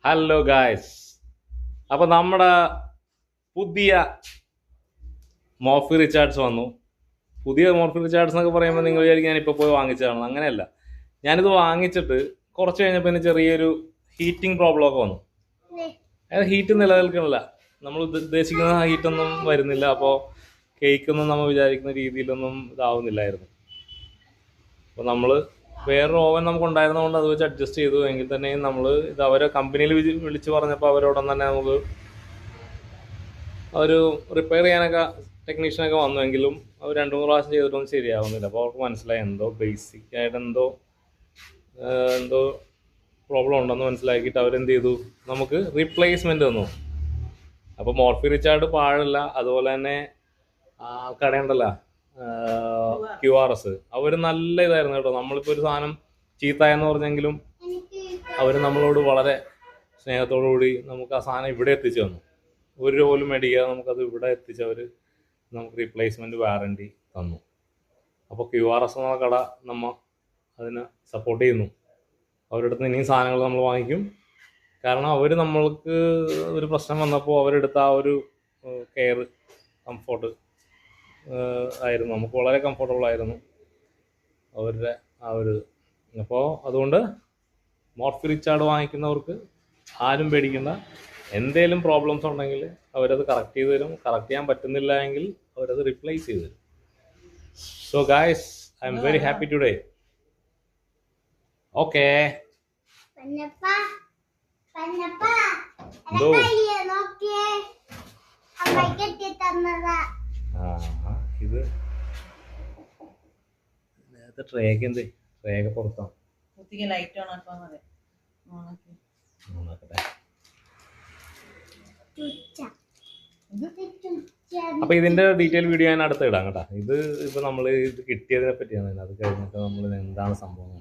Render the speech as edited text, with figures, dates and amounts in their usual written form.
Hello guys, അപ്പോൾ നമ്മുടെ പുതിയ മോർഫി റിച്ചാർഡ്സ് വന്നു. പുതിയ മോർഫി റിച്ചാർഡ്സ് എന്നൊക്കെ പറയുമ്പോൾ നിങ്ങൾ വിചാരിക്കും ഞാനിപ്പോൾ പോയി വാങ്ങിച്ചതാണ്. അങ്ങനെയല്ല, ഞാനിത് വാങ്ങിച്ചിട്ട് കുറച്ച് കഴിഞ്ഞപ്പോൾ ഇതിന് ചെറിയൊരു ഹീറ്റിംഗ് പ്രോബ്ലം ഒക്കെ വന്നു. അതായത് ഹീറ്റ് നിലനിൽക്കണില്ല, നമ്മൾ ഉദ്ദേശിക്കുന്ന ഹീറ്റൊന്നും വരുന്നില്ല. അപ്പോൾ കേക്കൊന്നും നമ്മൾ വിചാരിക്കുന്ന രീതിയിലൊന്നും ഇതാവുന്നില്ലായിരുന്നു. അപ്പോൾ നമ്മൾ വേറൊരു ഓവൻ നമുക്ക് ഉണ്ടായിരുന്നതുകൊണ്ട് അത് വെച്ച് അഡ്ജസ്റ്റ് ചെയ്തു. എങ്കിൽ തന്നെയും നമ്മൾ ഇത് അവരെ കമ്പനിയിൽ വിളിച്ച് പറഞ്ഞപ്പോൾ അവരോടൊന്നും തന്നെ നമുക്ക് ഒരു റിപ്പയർ ചെയ്യാനൊക്കെ ടെക്നീഷ്യനൊക്കെ വന്നുവെങ്കിലും അവർ 2-3 പ്രാവശ്യം ചെയ്തിട്ടൊന്നും ശരിയാവുന്നില്ല. അപ്പോൾ അവർക്ക് മനസ്സിലായി എന്തോ ബേസിക്കായിട്ട് എന്തോ പ്രോബ്ലം ഉണ്ടെന്ന് മനസ്സിലാക്കിയിട്ട് അവരെന്ത് ചെയ്തു, നമുക്ക് റീപ്ലേസ്മെൻറ്റ് തന്നു. അപ്പോൾ മോർഫി റിച്ചാർഡ് പാടില്ല. അതുപോലെ തന്നെ കടയുണ്ടല്ലോ QRS, അവർ നല്ല ഇതായിരുന്നു കേട്ടോ. നമ്മളിപ്പോൾ ഒരു സാധനം ചീത്തായെന്ന് പറഞ്ഞെങ്കിലും അവർ നമ്മളോട് വളരെ സ്നേഹത്തോടു കൂടി നമുക്ക് ആ സാധനം ഇവിടെ എത്തിച്ചു തന്നു. ഒരു രൂപ പോലും മേടിക്കാതെ നമുക്കത് ഇവിടെ എത്തിച്ചവർ നമുക്ക് റീപ്ലേസ്മെൻറ്റ് വാറണ്ടി തന്നു. അപ്പോൾ QRS എന്ന കട നമ്മൾ അതിനെ സപ്പോർട്ട് ചെയ്യുന്നു. അവരുടെ അടുത്ത് ഇനിയും സാധനങ്ങൾ നമ്മൾ വാങ്ങിക്കും. കാരണം അവർ നമ്മൾക്ക് ഒരു പ്രശ്നം വന്നപ്പോൾ അവരെടുത്ത ആ ഒരു കെയർ, കംഫോർട്ട് ആയിരുന്നു. നമുക്ക് വളരെ കംഫർട്ടബിൾ ആയിരുന്നു അവരുടെ ആ ഒരു. അപ്പോൾ അതുകൊണ്ട് മോർഫി റിച്ചാർഡ് വാങ്ങിക്കുന്നവർക്ക് ആരും പേടിക്കണ്ട. എന്തെങ്കിലും പ്രോബ്ലംസ് ഉണ്ടെങ്കിൽ അവരത് കറക്റ്റ് ചെയ്ത് തരും. കറക്റ്റ് ചെയ്യാൻ പറ്റുന്നില്ല എങ്കിൽ അവരത് റിപ്ലേസ് ചെയ്ത് തരും. So guys, I am very happy today. Okay, ഇത് നേരത്തെ ട്രേക്ക് എന്ത് ട്രേക്ക് പുറത്താണ്. അപ്പൊ ഇതിന്റെ ഡീറ്റെയിൽ വീഡിയോ ഞാൻ അടുത്ത് ഇടാം കേട്ടോ. ഇത് ഇപ്പൊ നമ്മൾ ഇത് കിട്ടിയതിനെ പറ്റിയാണ്. അത് കഴിഞ്ഞിട്ട് നമ്മൾ എന്താണ് സംഭവം.